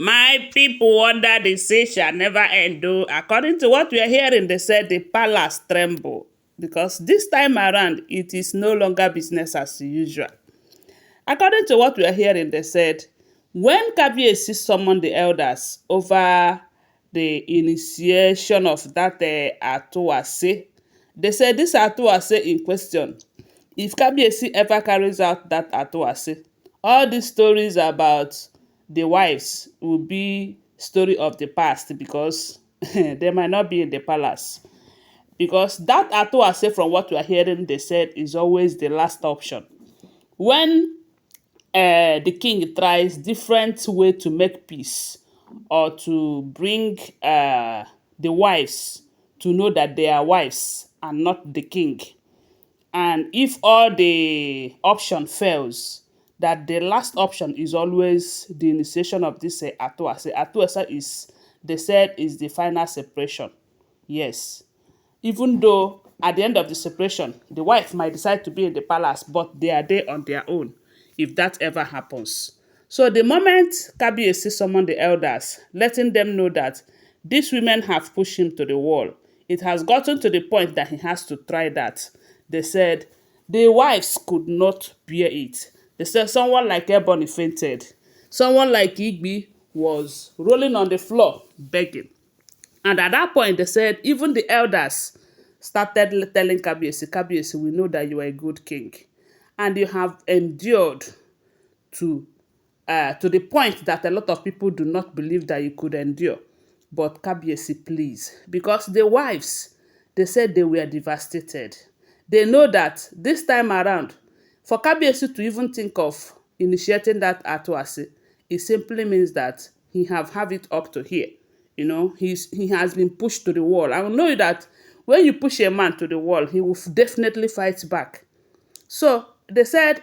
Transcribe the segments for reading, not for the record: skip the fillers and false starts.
My people wonder the say shall never end. Though, according to what we are hearing, they said the palace tremble because this time around it is no longer business as usual. According to what we are hearing, they said when Kabiyesi summoned the elders over the initiation of that Atuwase, they said this Atuwase in question, if Kabiyesi ever carries out that Atuwase, all these stories about the wives will be story of the past because they might not be in the palace. Because that Atuwase, from what we are hearing, they said is always the last option. When the king tries different way to make peace or to bring the wives to know that they are wives and not the king. And if all the option fails, that the last option is always the initiation of this atuasa. Atuasa is, they said, is the final separation. Yes. Even though at the end of the separation, the wife might decide to be in the palace, but they are there on their own if that ever happens. So the moment Kabiyesi summoned the elders, letting them know that these women have pushed him to the wall, it has gotten to the point that he has to try that. They said the wives could not bear it. They said someone like Ebony fainted. Someone like Igbi was rolling on the floor begging. And at that point, they said even the elders started telling Kabiyesi, Kabiyesi, we know that you are a good king, and you have endured to the point that a lot of people do not believe that you could endure. But Kabiyesi, please, because the wives, they said they were devastated. They know that this time around, for Kabiyesi to even think of initiating that Atuwase, it simply means that he have it up to here. You know, he has been pushed to the wall. I know that when you push a man to the wall, he will definitely fight back. So they said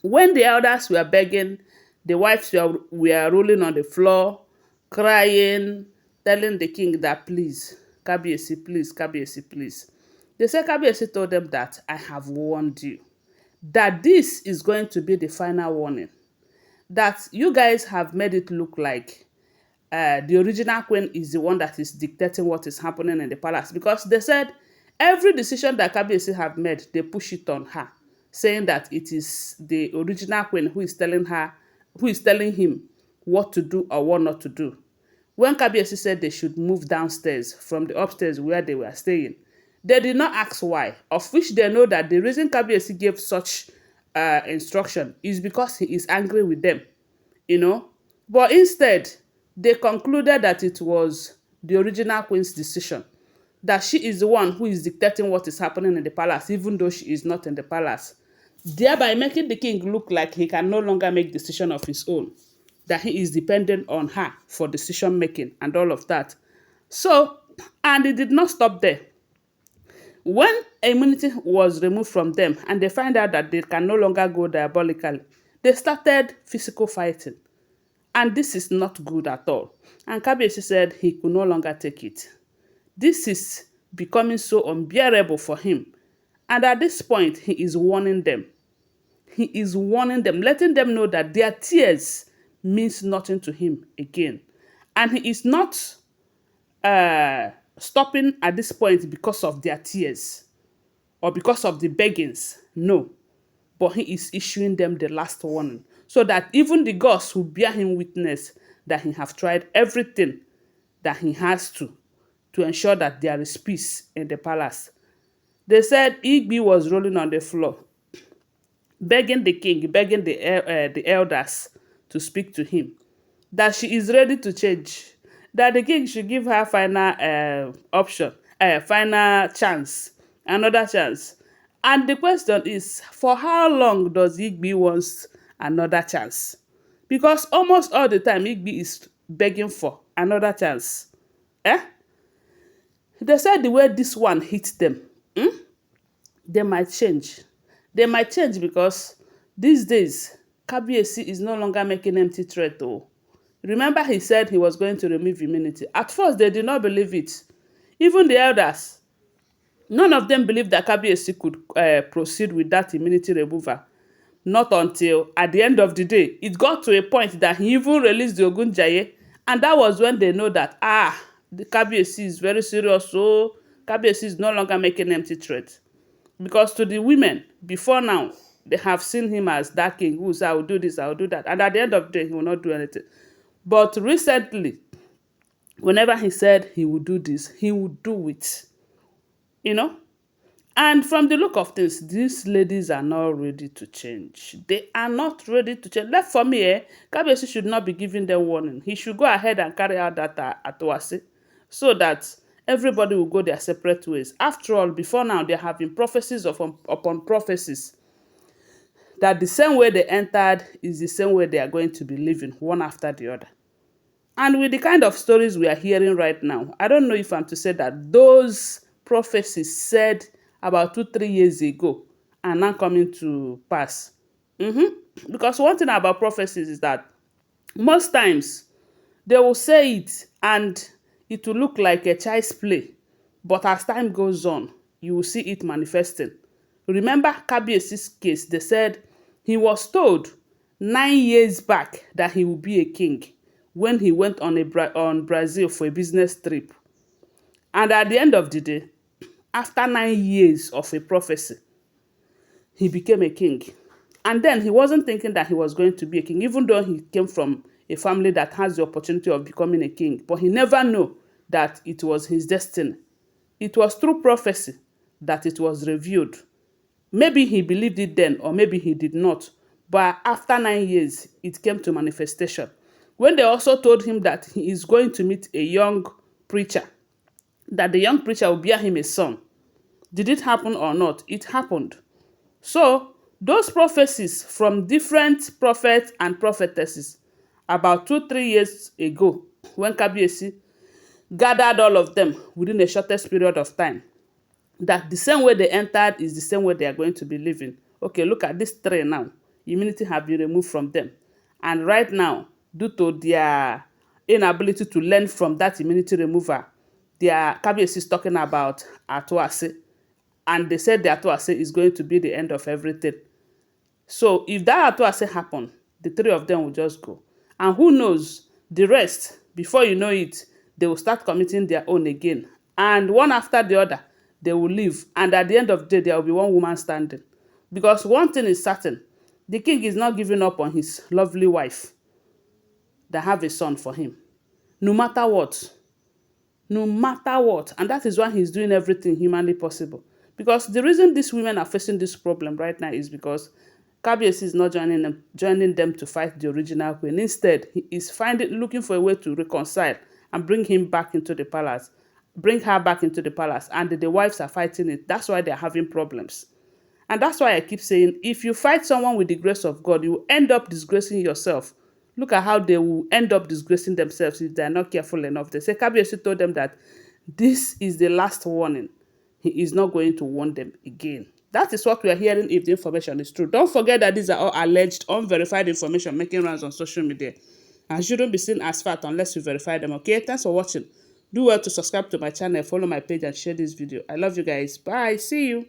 when the elders were begging, the wives were rolling on the floor, crying, telling the king that please, Kabiyesi, please, Kabiyesi, please. They said Kabiyesi told them that I have warned you, that this is going to be the final warning, that you guys have made it look like the original queen is the one that is dictating what is happening in the palace, because they said every decision that Kabiyesi have made, they push it on her, saying that it is the original queen who is telling her, who is telling him what to do or what not to do. When Kabiyesi said they should move downstairs from the upstairs where they were staying, they did not ask why, of which they know that the reason Kabiyesi gave such instruction is because he is angry with them, you know. But instead, they concluded that it was the original queen's decision, that she is the one who is dictating what is happening in the palace, even though she is not in the palace, thereby making the king look like he can no longer make decision of his own, that he is dependent on her for decision making and all of that. So, and it did not stop there. When immunity was removed from them and they find out that they can no longer go diabolically, they started physical fighting. And this is not good at all. And Kabiyesi said he could no longer take it. This is becoming so unbearable for him. And at this point, he is warning them. He is warning them, letting them know that their tears means nothing to him again. And he is not stopping at this point because of their tears or because of the beggings. No. But he is issuing them the last warning so that even the gods will bear him witness that he have tried everything that he has to ensure that there is peace in the palace. They said Igbi was rolling on the floor, begging the king, begging the elders to speak to him, that she is ready to change, that the king should give her final option, final chance, another chance. And the question is, for how long does Igbi wants another chance? Because almost all the time, Igbi is begging for another chance. Eh? They said the way this one hits them, they might change. They might change because these days, Kabiyesi is no longer making empty threat. Oh. Remember he said he was going to remove immunity. At first, they did not believe it. Even the elders, none of them believed that Kabiyesi could proceed with that immunity removal. Not until at the end of the day, it got to a point that he even released the Ogunjaye, and that was when they know that, the Kabiyesi is very serious, so Kabiyesi is no longer making empty threats. Because to the women, before now, they have seen him as that king who said, I will do this, I will do that. And at the end of the day, he will not do anything. But recently, whenever he said he would do this, he would do it. You know? And from the look of things, these ladies are not ready to change. They are not ready to change. Left for me, Kabiyesi should not be giving them warning. He should go ahead and carry out that Atwase, so that everybody will go their separate ways. After all, before now, they have been prophecies upon prophecies that the same way they entered is the same way they are going to be living, one after the other. And with the kind of stories we are hearing right now, I don't know if I'm to say that those prophecies said about 2-3 years ago are now coming to pass. Because one thing about prophecies is that most times they will say it and it will look like a child's play. But as time goes on, you will see it manifesting. Remember Kabiyesi's case, they said he was told 9 years back that he would be a king when he went on on Brazil for a business trip. And at the end of the day, after 9 years of a prophecy, he became a king. And then he wasn't thinking that he was going to be a king, even though he came from a family that has the opportunity of becoming a king. But he never knew that it was his destiny. It was through prophecy that it was revealed. Maybe he believed it then, or maybe he did not. But after 9 years, it came to manifestation. When they also told him that he is going to meet a young preacher, that the young preacher will bear him a son. Did it happen or not? It happened. So, those prophecies from different prophets and prophetesses about 2-3 years ago, when Kabiyesi gathered all of them within the shortest period of time, that the same way they entered is the same way they are going to be living. Okay, look at this three now. Immunity have been removed from them. And right now, due to their inability to learn from that immunity remover, their Kabiyesi is talking about Atwase. And they said the Atwase is going to be the end of everything. So if that Atwase happen, the three of them will just go. And who knows, the rest, before you know it, they will start committing their own again. And one after the other, they will leave. And at the end of the day, there will be one woman standing. Because one thing is certain, the king is not giving up on his lovely wife that have a son for him. No matter what. No matter what. And that is why he's doing everything humanly possible. Because the reason these women are facing this problem right now is because Kabiyesi is not joining them to fight the original queen. Instead, he is looking for a way to reconcile and bring him back into the palace. Bring her back into the palace. And the wives are fighting it. That's why they're having problems. And that's why I keep saying, if you fight someone with the grace of God, you will end up disgracing yourself. Look at how they will end up disgracing themselves if they're not careful enough. They say Kabiyesi told them that this is the last warning. He is not going to warn them again. That is what we are hearing if the information is true. Don't forget that these are all alleged, unverified information making rounds on social media. And shouldn't be seen as fact unless you verify them. Okay, thanks for watching. Do well to subscribe to my channel, follow my page, and share this video. I love you guys. Bye. See you.